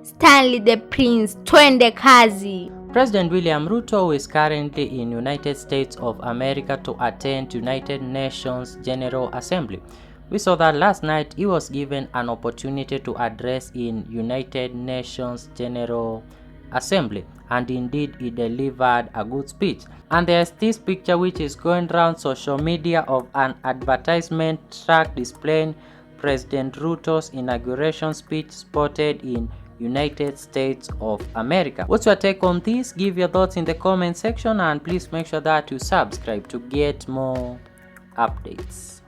Stanley the Prince, twende kazi. President William Ruto, who is currently in United States of America to attend United Nations General Assembly. We saw that last night he was given an opportunity to address in United Nations General Assembly, and indeed he delivered a good speech. And there's this picture which is going around social media of an advertisement track displaying President Ruto's inauguration speech spotted in United States of America. What's your take on this? Give your thoughts in the comment section, and please make sure that you subscribe to get more updates.